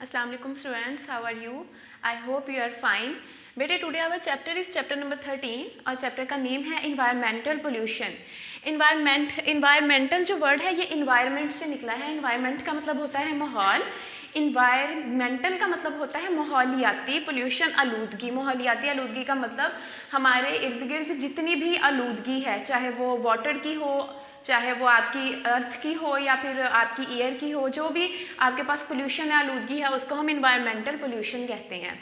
Assalamu alaikum students, how are you? I hope you are fine. बेटे today our chapter is chapter number 13 और chapter का name है environmental pollution. Environmental जो word है ये environment से निकला है। इन्वायरमेंट का मतलब होता है माहौल, इन्वायरमेंटल का मतलब होता है माहौलियाती, पोल्यूशन आलूदगी। माहौलियाती आलूदगी का मतलब हमारे इर्द गिर्द जितनी भी आलूदगी है, चाहे वो वाटर की हो, चाहे वो आपकी अर्थ की हो या फिर आपकी एयर की हो, जो भी आपके पास पोल्यूशन है, आलूदगी है, उसको हम इन्वायरमेंटल पोल्यूशन कहते हैं।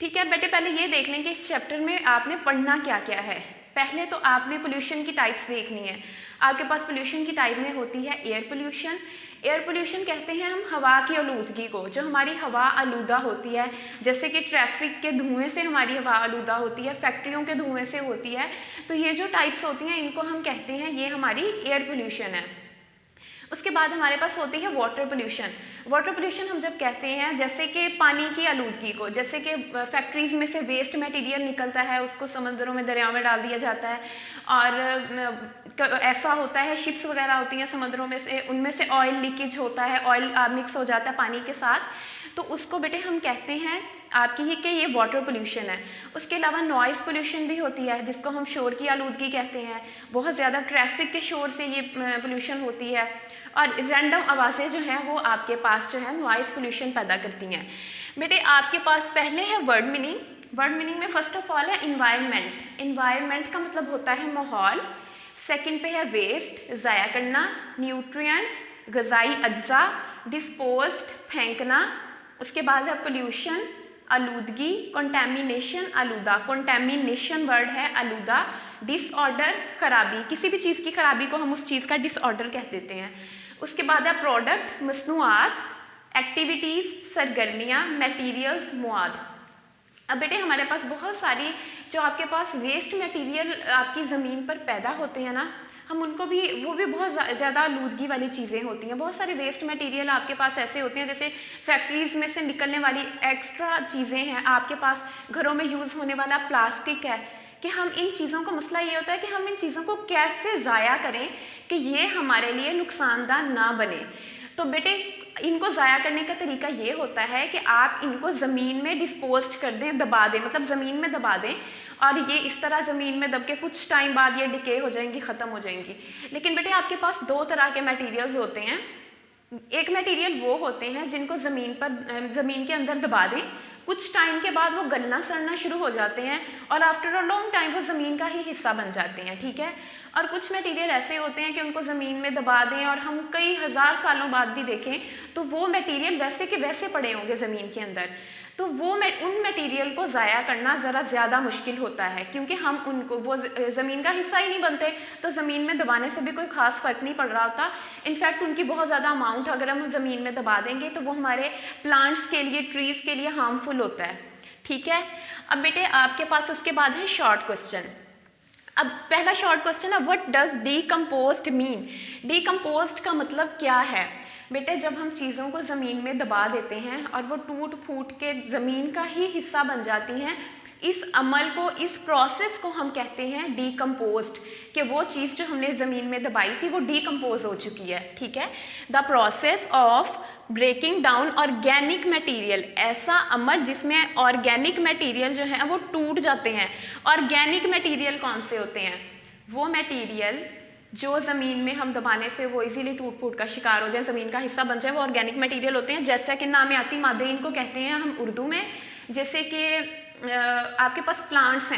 ठीक है बेटे, पहले ये देख लें कि इस चैप्टर में आपने पढ़ना क्या क्या है। पहले तो आपने पोल्यूशन की टाइप्स देखनी है। आपके पास पोल्यूशन की टाइप में होती है एयर पोल्यूशन। एयर पोल्यूशन कहते हैं हम हवा की आलूदगी को, जो हमारी हवा आलूदा होती है, जैसे कि ट्रैफिक के धुएं से हमारी हवा आलूदा होती है, फैक्ट्रियों के धुएं से होती है। तो ये जो टाइप्स होती हैं इनको हम कहते हैं ये हमारी एयर पोल्यूशन है। उसके बाद हमारे पास होती है वाटर पोल्यूशन। वाटर पोल्यूशन हम जब कहते हैं जैसे कि पानी की आलूदगी को, जैसे कि फैक्ट्रीज़ में से वेस्ट मटेरियल निकलता है, उसको समुद्रों में, दरियाओं में डाल दिया जाता है, और ऐसा होता है शिप्स वगैरह होती हैं समुद्रों में से, उनमें से ऑयल लीकेज होता है, ऑयल मिक्स हो जाता है पानी के साथ, तो उसको बेटे हम कहते हैं आपकी कि ये वाटर पोल्यूशन है। उसके अलावा नॉइज़ पोल्यूशन भी होती है, जिसको हम शोर की आलूदगी कहते हैं। बहुत ज़्यादा ट्रैफिक के शोर से ये पोल्यूशन होती है, और रैंडम आवाज़ें जो हैं वो आपके पास जो है नॉइज़ पोल्यूशन पैदा करती हैं। बेटे आपके पास पहले है वर्ड मीनिंग। वर्ड मीनिंग में फर्स्ट ऑफ ऑल है इन्वायरमेंट। इन्वायरमेंट का मतलब होता है माहौल। सेकंड पे है वेस्ट, ज़ाया करना, न्यूट्रिएंट्स, ग़िज़ाई अज्जा, डिस्पोज्ड, फेंकना। उसके बाद है पोल्यूशन, आलूदगी, कंटेमिनेशन, आलूदा। कंटेमिनेशन वर्ड है आलूदा। डिसऑर्डर, खराबी, किसी भी चीज़ की खराबी को हम उस चीज़ का डिसऑर्डर कह देते हैं। उसके बाद है प्रोडक्ट, मसनूआत, एक्टिविटीज़, सरगर्मियाँ, मटेरियल्स, मवाद। अब बेटे हमारे पास बहुत सारी जो आपके पास वेस्ट मटेरियल आपकी ज़मीन पर पैदा होते हैं ना, हम उनको भी, वो भी बहुत ज़्यादा आलूदगी वाली चीज़ें होती हैं। बहुत सारे वेस्ट मटेरियल आपके पास ऐसे होते हैं, जैसे फैक्ट्रीज़ में से निकलने वाली एक्स्ट्रा चीज़ें हैं, आपके पास घरों में यूज़ होने वाला प्लास्टिक है, कि हम इन चीज़ों का मसला ये होता है कि हम इन चीज़ों को कैसे ज़ाया करें कि ये हमारे लिए नुकसानदार ना बने। तो बेटे इनको ज़ाया करने का तरीका ये होता है कि आप इनको ज़मीन में डिस्पोज कर दें, दबा दें, मतलब ज़मीन में दबा दें, और ये इस तरह ज़मीन में दब के कुछ टाइम बाद ये डिके हो जाएंगी, ख़त्म हो जाएंगी। लेकिन बेटे आपके पास दो तरह के मटेरियल्स होते हैं। एक मटेरियल वो होते हैं जिनको ज़मीन के अंदर दबा दें, कुछ टाइम के बाद वो गलना सड़ना शुरू हो जाते हैं, और आफ्टर अ लॉन्ग टाइम वो ज़मीन का ही हिस्सा बन जाते हैं। ठीक है। और कुछ मटेरियल ऐसे होते हैं कि उनको ज़मीन में दबा दें और हम कई हज़ार सालों बाद भी देखें तो वो मटेरियल वैसे के वैसे पड़े होंगे ज़मीन के अंदर। तो उन मटेरियल को ज़ाया करना ज़रा ज़्यादा मुश्किल होता है, क्योंकि हम उनको, वो ज़मीन का हिस्सा ही नहीं बनते, तो ज़मीन में दबाने से भी कोई ख़ास फ़र्क नहीं पड़ रहा होता। इनफैक्ट उनकी बहुत ज़्यादा अमाउंट अगर हम ज़मीन में दबा देंगे तो वो हमारे प्लांट्स के लिए, ट्रीज़ के लिए हार्मफुल होता है। ठीक है। अब बेटे आपके पास उसके बाद है शॉर्ट क्वेश्चन। अब पहला शॉर्ट क्वेश्चन है, what does decomposed mean. Decomposed का मतलब क्या है। बेटे जब हम चीज़ों को ज़मीन में दबा देते हैं और वो टूट फूट के ज़मीन का ही हिस्सा बन जाती हैं, इस अमल को, इस प्रोसेस को हम कहते हैं डीकम्पोज्ड, कि वो चीज़ जो हमने ज़मीन में दबाई थी वो डीकम्पोज हो चुकी है। ठीक है। The process of breaking down organic material, ऐसा अमल जिसमें ऑर्गेनिक मटेरियल जो है वो टूट जाते हैं। ऑर्गेनिक मटेरियल कौन से होते हैं? वो मटेरियल जो ज़मीन में हम दबाने से वो इजीली टूट फूट का शिकार हो जाए, ज़मीन का हिस्सा बन जाए, वो ऑर्गेनिक मटेरियल होते हैं। जैसा कि नामियाती मादे इनको कहते हैं हम उर्दू में। जैसे कि आपके पास प्लांट्स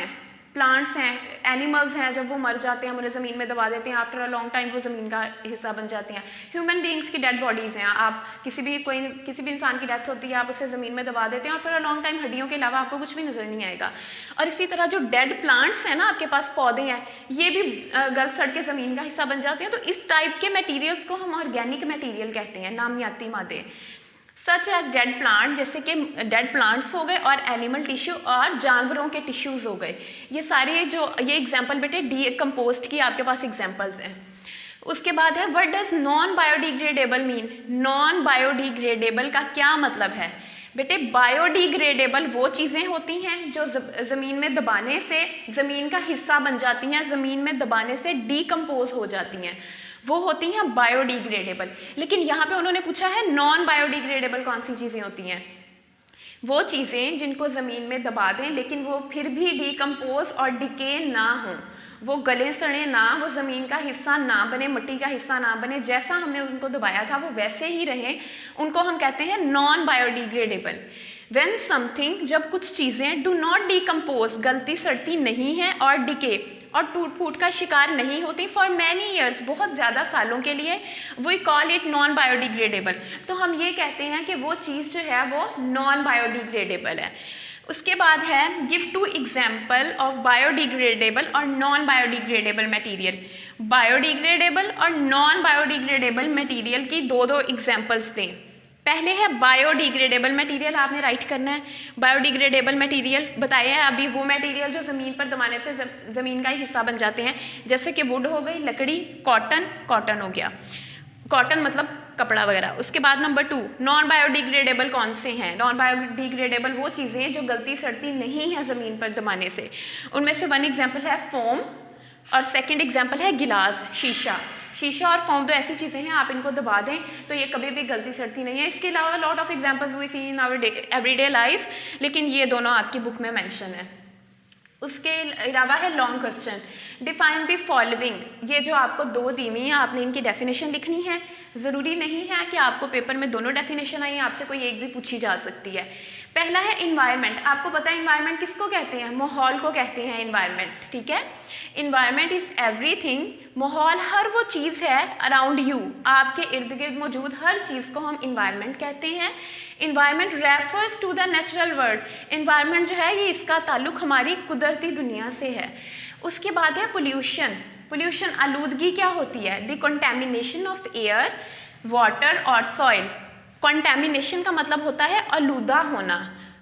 हैं, एनिमल्स हैं, जब वो मर जाते हैं हम उन्हें ज़मीन में दबा देते हैं, आफ्टर अ लॉन्ग टाइम वो ज़मीन का हिस्सा बन जाते हैं। ह्यूमन बीइंग्स की डेड बॉडीज़ हैं, आप किसी भी इंसान की डेथ होती है, आप उसे ज़मीन में दबा देते हैं, आफ्टर अ लॉन्ग टाइम हड्डियों के अलावा आपको कुछ भी नज़र नहीं आएगा। और इसी तरह जो डेड प्लांट्स हैं ना, आपके पास पौधे हैं, ये भी गल सड़ के ज़मीन का हिस्सा बन जाते हैं। तो इस टाइप के मटीरियल्स को हम ऑर्गेनिक मटीरियल कहते हैं, नामियाती मादे। सच एज डेड प्लांट, जैसे कि डेड प्लांट्स हो गए, और एनिमल टिश्यू और जानवरों के टिश्यूज़ हो गए। ये सारे ये एग्जांपल बेटे डीकम्पोज्ड की आपके पास एग्जांपल्स हैं। उसके बाद है what does non biodegradable mean. Non biodegradable का क्या मतलब है? बेटे बायोडिग्रेडेबल वो चीज़ें होती हैं जो ज़मीन में दबाने से ज़मीन का हिस्सा बन जाती हैं, ज़मीन में दबाने से डीकम्पोज हो जाती हैं। वो होती हैं बायोडिग्रेडेबल। लेकिन यहाँ पे उन्होंने पूछा है नॉन बायोडिग्रेडेबल कौन सी चीज़ें होती हैं। वो चीज़ें जिनको ज़मीन में दबा दें लेकिन वो फिर भी डिकम्पोज और डिके ना हो, वो गले सड़े ना, वो ज़मीन का हिस्सा ना बने, मिट्टी का हिस्सा ना बने, जैसा हमने उनको दबाया था वो वैसे ही रहे, उनको हम कहते हैं नॉन बायोडिग्रेडेबल। व्हेन समथिंग, जब कुछ चीज़ें डू नॉट डिकम्पोज, गलती सड़ती नहीं है, और डिके, और टूट फूट का शिकार नहीं होती फॉर मैनी ईयर्स, बहुत ज़्यादा सालों के लिए, we call it non biodegradable. तो हम ये कहते हैं कि वो चीज़ जो है वो नॉन बायोडिग्रेडेबल है। उसके बाद है give two example of biodegradable और नॉन बायोडिग्रेडेबल मटेरियल। बायोडिग्रेडेबल और नॉन बायोडिग्रेडेबल मटेरियल की दो एग्जाम्पल्स दें। पहले है बायोडिग्रेडेबल मटेरियल, आपने राइट करना है। बायोडिग्रेडेबल मटेरियल बताया है अभी, वो मटेरियल जो ज़मीन पर दबाने से ज़मीन का ही हिस्सा बन जाते हैं, जैसे कि वुड हो गई, लकड़ी, कॉटन हो गया, कॉटन मतलब कपड़ा वगैरह। उसके बाद नंबर 2, नॉन बायोडिग्रेडेबल कौन से हैं? नॉन बायोडिग्रेडेबल वो चीज़ें जो गलती सड़ती नहीं है ज़मीन पर दबाने से। उनमें से 1 एग्जाम्पल है फोम और 2nd एग्जाम्पल है गिलास, शीशा और फोम। तो ऐसी चीज़ें हैं आप इनको दबा दें तो ये कभी भी गलती सड़ती नहीं है। इसके अलावा lot of examples we see in our everyday life, लेकिन ये दोनों आपकी बुक में मेंशन है। उसके अलावा है long question, define the following. ये जो आपको 2 दी हुई है, आपने इनकी डेफिनेशन लिखनी है। ज़रूरी नहीं है कि आपको पेपर में दोनों डेफिनेशन आई, आपसे कोई एक भी पूछी जा सकती है। पहला है इन्वायरमेंट। आपको पता है इन्वायरमेंट किसको कहते हैं? माहौल को कहते हैं इन्वायरमेंट, ठीक है। इन्वायरमेंट इज़ एवरीथिंग, माहौल हर वो चीज़ है अराउंड यू, आपके इर्द गिर्द मौजूद हर चीज़ को हम इन्वायरमेंट कहते हैं। Environment refers to the natural world. Environment जो है ये इसका ताल्लुक हमारी कुदरती दुनिया से है। उसके बाद है पोल्यूशन, आलूदगी क्या होती है? The contamination of air, water और सॉइल। कंटेमिनेशन का मतलब होता है आलूदा होना।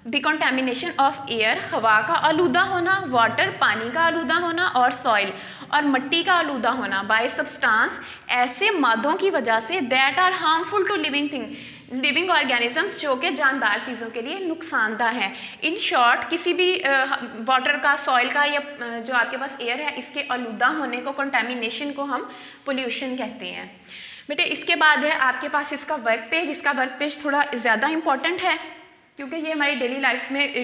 द कंटेमिनेशन ऑफ एयर, हवा का आलूदा होना, वाटर, पानी का आलूदा होना, और सॉइल, और मिट्टी का आलूदा होना, बाय सब्सटेंस, ऐसे मादों की वजह से that are harmful to living organisms, जो कि जानदार चीज़ों के लिए नुकसानदा है। इन शॉर्ट, किसी भी वाटर का, सॉइल का, या जो आपके पास एयर है, इसके आलूदा होने को, कंटेमिनेशन को हम पोल्यूशन कहते हैं। बेटे इसके बाद है आपके पास इसका वर्क पेज। इसका वर्क पेज थोड़ा ज़्यादा इंपॉर्टेंट है क्योंकि ये हमारी डेली लाइफ में,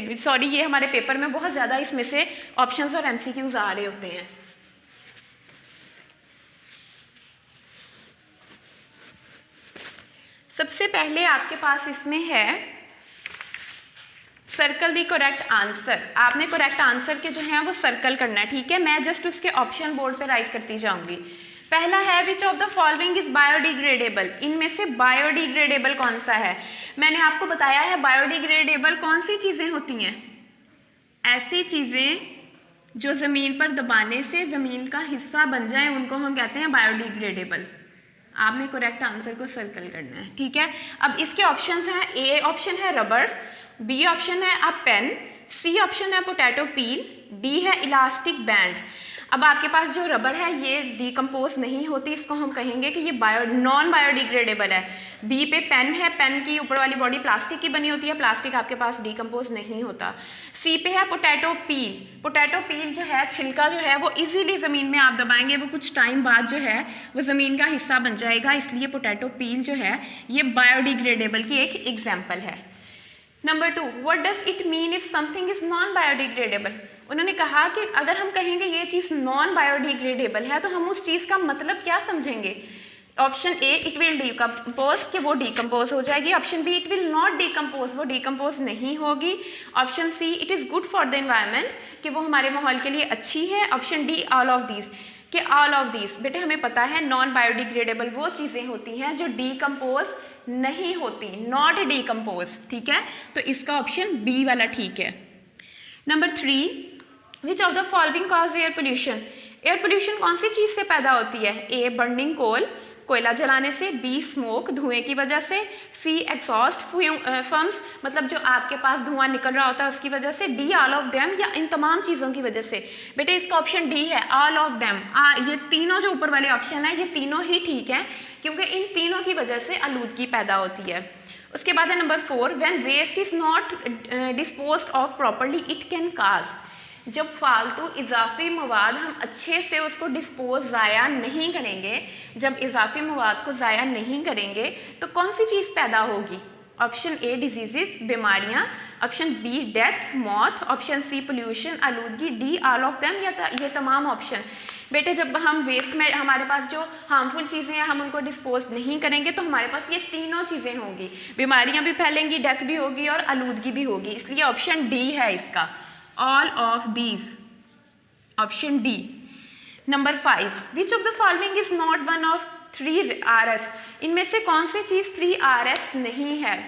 ये हमारे पेपर में बहुत ज़्यादा इसमें से ऑप्शंस और MCQs आ रहे होते हैं। सबसे पहले आपके पास इसमें है सर्कल दी करेक्ट आंसर। आपने करेक्ट आंसर के जो हैं वो सर्कल करना है, ठीक है। मैं जस्ट उसके ऑप्शन बोर्ड पे राइट करती जाऊंगी। पहला है which of the following is biodegradable. इनमें से बायोडिग्रेडेबल कौन सा है? मैंने आपको बताया है बायोडिग्रेडेबल कौन सी चीज़ें होती हैं? ऐसी चीज़ें जो ज़मीन पर दबाने से ज़मीन का हिस्सा बन जाए उनको हम कहते हैं बायोडिग्रेडेबल। आपने करेक्ट आंसर को सर्कल करना है, ठीक है। अब इसके ऑप्शंस हैं, ए ऑप्शन है रबर, बी ऑप्शन है अ पेन, सी ऑप्शन है पोटैटो पील, डी है इलास्टिक बैंड। अब आपके पास जो रबर है ये डिकम्पोज नहीं होती, इसको हम कहेंगे कि ये नॉन बायोडिग्रेडेबल है। बी पे पेन है, पेन की ऊपर वाली बॉडी प्लास्टिक की बनी होती है, प्लास्टिक आपके पास डिकम्पोज नहीं होता। सी पे है पोटैटो पील। पोटैटो पील जो है, छिलका जो है वो इजीली ज़मीन में आप दबाएंगे, वो कुछ टाइम बाद जो है वो ज़मीन का हिस्सा बन जाएगा, इसलिए पोटैटो पील जो है ये बायोडिग्रेडेबल की एक एग्जाम्पल है। Number 2, what does it mean if something is non biodegradable. उन्होंने कहा कि अगर हम कहेंगे ये चीज़ नॉन बायोडिग्रेडेबल है तो हम उस चीज़ का मतलब क्या समझेंगे? Option A, it will decompose, कि वो डिकम्पोज हो जाएगी। Option B, it will not decompose, वो डिकम्पोज नहीं होगी। Option C, it is good for the environment, कि वो हमारे माहौल के लिए अच्छी है। Option D, all of these, कि ऑल ऑफ दीज। बेटे हमें पता है नॉन बायोडिग्रेडेबल वो चीज़ें होती हैं जो डिकम्पोज नहीं होती, नॉट डिकम्पोज, ठीक है। तो इसका ऑप्शन बी वाला ठीक है। Number 3, which of the following cause air pollution. Air pollution कौन सी चीज़ से पैदा होती है? ए, बर्निंग कोल, कोयला जलाने से। बी, स्मोक, धुएं की वजह से। सी, एग्जॉस्ट फम्स, मतलब जो आपके पास धुआं निकल रहा होता है उसकी वजह से। डी, ऑल ऑफ देम, या इन तमाम चीज़ों की वजह से। बेटे इसका ऑप्शन डी है, ऑल ऑफ देम। ये तीनों जो ऊपर वाले ऑप्शन है ये तीनों ही ठीक है क्योंकि इन तीनों की वजह से आलूदगी पैदा होती है। उसके बाद है number 4, when waste is not disposed of properly it can cause. जब फालतू इजाफी मवाद हम अच्छे से उसको डिस्पोज ज़ाया नहीं करेंगे, जब इजाफी मवाद को ज़ाया नहीं करेंगे तो कौन सी चीज़ पैदा होगी? ऑप्शन ए डिजीज़ बीमारियाँ, ऑप्शन बी डेथ मौत, ऑप्शन सी पोल्यूशन आलूदगी, डी ऑल ऑफ देम या ये तमाम ऑप्शन। बेटे जब हम वेस्ट में हमारे पास जो हार्मफुल चीज़ें हैं हम उनको डिस्पोज नहीं करेंगे तो हमारे पास ये तीनों चीज़ें होंगी, बीमारियां भी फैलेंगी, डेथ भी होगी और आलूदगी भी होगी, इसलिए ऑप्शन डी है इसका, all of these, option D. Number 5, which of the following is not one of 3 RS, इनमें से कौन सी चीज़ 3 RS नहीं है?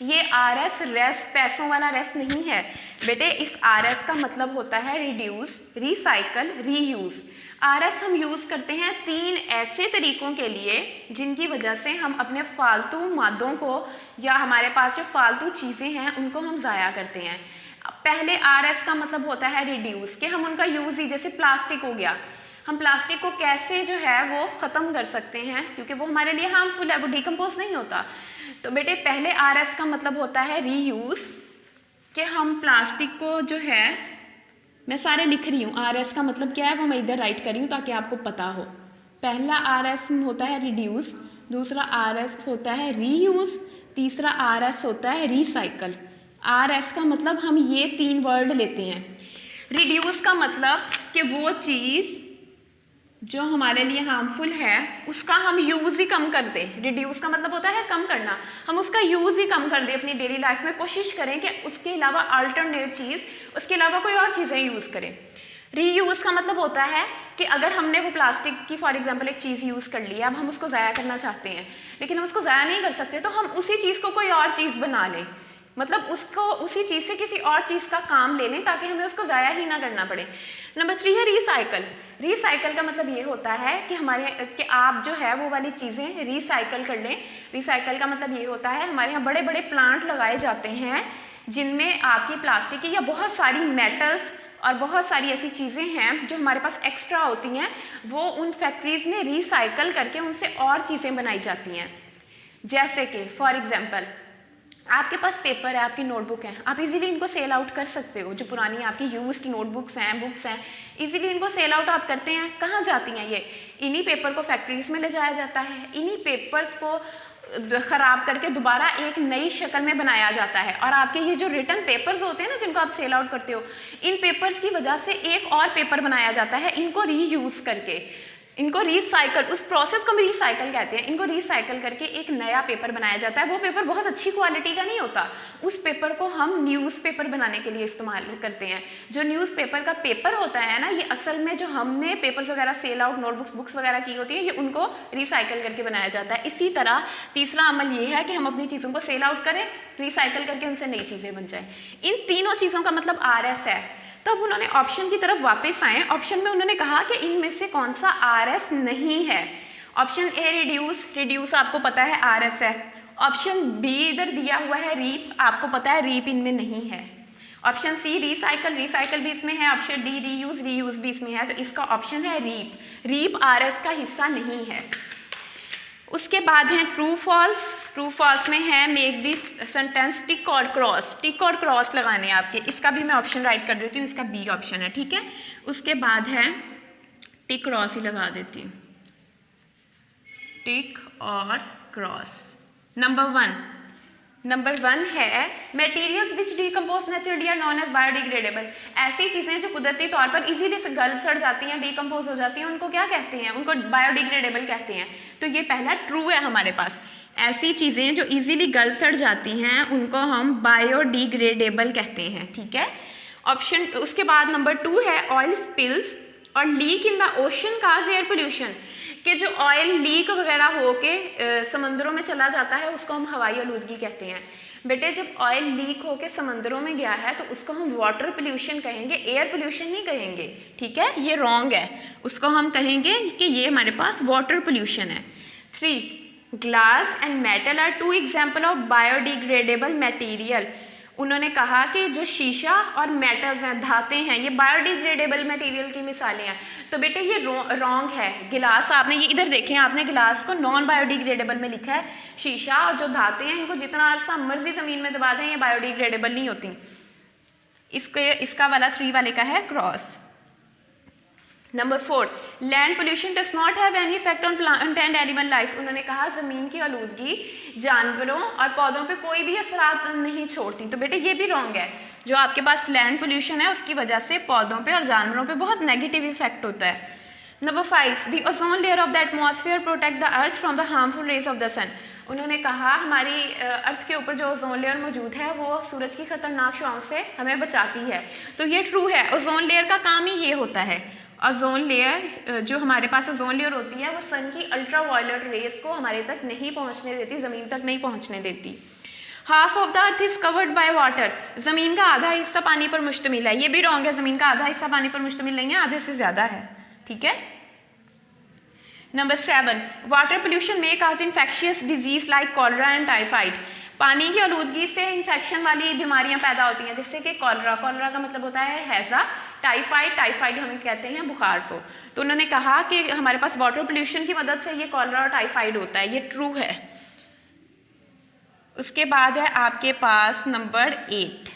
ये RS रेस पैसों वाला रेस नहीं है बेटे, इस RS का मतलब होता है रिड्यूस, रिसाइकल, रीयूज़। RS हम यूज़ करते हैं 3 ऐसे तरीक़ों के लिए जिनकी वजह से हम अपने फालतू मादों को या हमारे पास जो फालतू चीज़ें हैं उनको हम ज़ाया करते हैं। पहले RS का मतलब होता है रिड्यूस, कि हम उनका यूज़ ही, जैसे प्लास्टिक हो गया, हम प्लास्टिक को कैसे जो है वो ख़त्म कर सकते हैं क्योंकि वो हमारे लिए हार्मफुल है, वो डिकम्पोज नहीं होता। तो बेटे पहले RS का मतलब होता है रीयूज़, कि हम प्लास्टिक को जो है, मैं सारे लिख रही हूँ, RS का मतलब क्या है वो मैं इधर राइट कर रही हूँ ताकि आपको पता हो। पहला RS होता है रिड्यूस, दूसरा RS होता है रीयूज़, तीसरा RS होता है रिसाइकल। RS का मतलब हम ये 3 वर्ड लेते हैं। रिड्यूस का मतलब कि वो चीज़ जो हमारे लिए हार्मफुल है उसका हम यूज़ ही कम कर दें। रिड्यूस का मतलब होता है कम करना, हम उसका यूज़ ही कम कर दें अपनी डेली लाइफ में, कोशिश करें कि उसके अलावा अल्टरनेट चीज़, उसके अलावा कोई और चीज़ें यूज़ करें। रीयूज़ का मतलब होता है कि अगर हमने वो प्लास्टिक की फॉर एग्जांपल एक चीज़ यूज़ कर ली है, अब हम उसको ज़ाया करना चाहते हैं लेकिन हम उसको ज़ाया नहीं कर सकते, तो हम उसी चीज़ को कोई और चीज़ बना लें, मतलब उसको उसी चीज़ से किसी और चीज़ का काम ले लें ताकि हमें उसको ज़ाया ही ना करना पड़े। नंबर 3 है रिसाइकल। रिसाइकल का मतलब ये होता है कि आप जो है वो वाली चीज़ें रिसाइकल कर लें। रिसाइकल का मतलब ये होता है, हमारे यहाँ बड़े बड़े प्लांट लगाए जाते हैं जिनमें आपकी प्लास्टिक की या बहुत सारी मेटल्स और बहुत सारी ऐसी चीज़ें हैं जो हमारे पास एक्स्ट्रा होती हैं, वो उन फैक्ट्रीज़ में रिसाइकल करके उनसे और चीज़ें बनाई जाती हैं। जैसे कि फॉर एग्जांपल आपके पास पेपर है, आपकी नोटबुक है, आप इजीली इनको सेल आउट कर सकते हो। जो पुरानी आपकी यूज्ड नोटबुक्स हैं, बुक्स हैं, इजीली इनको सेल आउट आप करते हैं। कहाँ जाती हैं ये? इन्हीं पेपर को फैक्ट्रीज़ में ले जाया जाता है, इन्हीं पेपर्स को ख़राब करके दोबारा एक नई शक्ल में बनाया जाता है। और आपके ये जो रिटर्न पेपर्स होते हैं ना जिनको आप सेल आउट करते हो, इन पेपर्स की वजह से एक और पेपर बनाया जाता है इनको रीयूज़ करके, इनको रिसाइकल, उस प्रोसेस को हम रिसाइकल कहते हैं। इनको रिसाइकल करके एक नया पेपर बनाया जाता है। वो पेपर बहुत अच्छी क्वालिटी का नहीं होता, उस पेपर को हम न्यूज़पेपर बनाने के लिए इस्तेमाल करते हैं। जो न्यूज़पेपर का पेपर होता है ना, ये असल में जो हमने पेपर्स वगैरह सेल आउट, नोटबुक्स, बुक्स वगैरह की होती है, ये उनको रिसाइकल करके बनाया जाता है। इसी तरह तीसरा अमल ये है कि हम अपनी चीज़ों को सेल आउट करें, रिसाइकल करके उनसे नई चीज़ें बन जाएँ। इन तीनों चीज़ों का मतलब RS है। तब उन्होंने ऑप्शन की तरफ वापस आए, ऑप्शन में उन्होंने कहा कि इनमें से कौन सा RS नहीं है। ऑप्शन ए रिड्यूस, रिड्यूस आपको पता है RS है। ऑप्शन बी इधर दिया हुआ है रीप, आपको पता है रीप इनमें नहीं है। ऑप्शन सी रिसाइकल, रिसाइकल भी इसमें है। ऑप्शन डी रीयूज, रीयूज भी इसमें है। तो इसका ऑप्शन है रीप, रीप RS का हिस्सा नहीं है। उसके बाद है ट्रू फॉल्स। ट्रू फॉल्स में है मेक दिस सेंटेंस टिक और क्रॉस, टिक और क्रॉस लगाने हैं आपके। इसका भी मैं ऑप्शन राइट कर देती हूँ, इसका बी ऑप्शन है, ठीक है। उसके बाद है टिक क्रॉस ही लगा देती हूँ, टिक और क्रॉस। नंबर 1 है materials which decompose naturally are known as biodegradable. ऐसी चीज़ें जो कुदरती तौर पर इजीली से गल सड़ जाती हैं, डिकम्पोज हो जाती हैं, उनको क्या कहते हैं? उनको बायोडिग्रेडेबल कहते हैं। तो ये पहला ट्रू है हमारे पास। ऐसी चीज़ें जो इजीली गल सड़ जाती हैं उनको हम बायोडिग्रेडेबल कहते हैं, ठीक है। ऑप्शन उसके बाद नंबर 2 है ऑयल स्पिल्स और leak in the ocean cause air pollution, कि जो ऑयल लीक वगैरह हो के समंदरों में चला जाता है उसको हम हवाई आलूदगी कहते हैं। बेटे जब ऑयल लीक हो के समंदरों में गया है तो उसको हम वाटर पोल्यूशन कहेंगे, एयर पोल्यूशन नहीं कहेंगे, ठीक है। ये रॉन्ग है, उसको हम कहेंगे कि ये हमारे पास वाटर पोल्यूशन है। 3 glass and metal are 2 example of biodegradable material. उन्होंने कहा कि जो शीशा और मेटल्स हैं, धातें हैं, ये बायोडिग्रेडेबल मटेरियल की मिसालें हैं। तो बेटे ये रॉन्ग है। गिलास, आपने ये इधर देखें, आपने गिलास को नॉन बायोडिग्रेडेबल में लिखा है। शीशा और जो धातें हैं इनको जितना अरसा मर्जी ज़मीन में दबा दें ये बायोडिग्रेडेबल नहीं होती। इसका वाला 3 वाले का है cross. Number 4, land pollution does not have any effect on plant and animal life. उन्होंने कहा ज़मीन की आलूदगी जानवरों और पौधों पे कोई भी असरात नहीं छोड़ती। तो बेटे ये भी रॉन्ग है, जो आपके पास लैंड पोल्यूशन है उसकी वजह से पौधों पे और जानवरों पे बहुत नेगेटिव इफेक्ट होता है। Number 5, the ozone layer of the atmosphere protect the earth from the harmful rays of the sun. उन्होंने कहा हमारी अर्थ के ऊपर जो ओजोन लेयर मौजूद है वो सूरज की खतरनाक शुआओं से हमें बचाती है। तो ये ट्रू है, ओजोन लेयर का काम ही ये होता है। ओजोन लेयर जो हमारे पास ओजोन लेयर होती है वो सन की अल्ट्रा वायलेट रेज को हमारे तक नहीं पहुंचने देती, ज़मीन तक नहीं पहुंचने देती। Half of the earth is covered by water. ज़मीन का आधा हिस्सा पानी पर मुश्तमिल है। ये भी रॉन्ग है, ज़मीन का आधा हिस्सा पानी पर मुश्तमिल नहीं है, आधे से ज़्यादा है। ठीक है। नंबर 7, वाटर पोल्यूशन में cause infectious disease like cholera and typhoid. पानी की आलूदगी से इन्फेक्शन वाली बीमारियां पैदा होती हैं, जैसे कि कॉलरा का मतलब होता है हैज़ा, टाइफाइड हमें कहते हैं बुखार को। तो उन्होंने कहा कि हमारे पास वाटर पोल्यूशन की मदद से ये कॉलरा और टाइफाइड होता है, ये ट्रू है। उसके बाद है आपके पास number 8,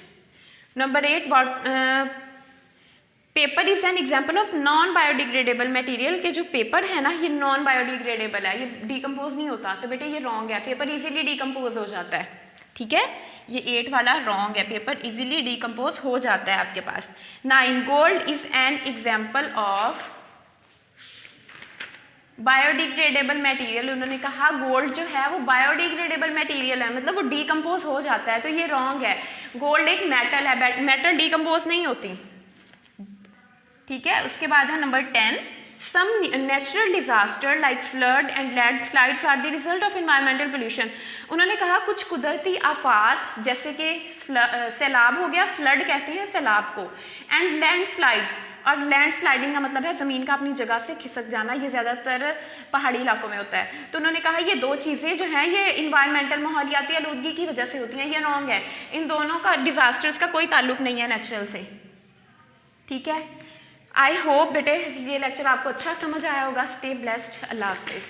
paper is an example of non biodegradable material. के जो पेपर है ना ये नॉन बायोडिग्रेडेबल है, ये डिकम्पोज नहीं होता। तो बेटे ये रॉन्ग है, पेपर इजीली डिकम्पोज हो जाता है। ठीक है, ये 8 वाला रॉन्ग है, पेपर इजीली डिकम्पोज हो जाता है आपके पास। 9, gold is an example of biodegradable material. उन्होंने कहा गोल्ड जो है वो बायोडिग्रेडेबल मटेरियल है, मतलब वो डिकम्पोज हो जाता है। तो ये रॉन्ग है, गोल्ड एक मेटल है, मेटल डिकम्पोज नहीं होती। ठीक है। उसके बाद है number 10, some natural disaster like flood and landslides are the result of environmental pollution. उन्होंने कहा कुछ कुदरती आफात जैसे कि सैलाब हो गया, फ्लड कहते हैं सैलाब को, एंड लैंडस्लाइड्स, और लैंडस्लाइडिंग का मतलब है ज़मीन का अपनी जगह से खिसक जाना, ये ज़्यादातर पहाड़ी इलाकों में होता है। तो उन्होंने कहा ये 2 चीज़ें जो हैं ये इन्वायरमेंटल माहौलियाती आलूदगी की वजह से होती हैं, ये रॉन्ग है। इन दोनों का डिज़ास्टर्स का कोई ताल्लुक नहीं है नेचुरल से। ठीक है। आई होप बेटे ये लेक्चर आपको अच्छा समझ आया होगा। Stay blessed. अल्लाह हाफिज़।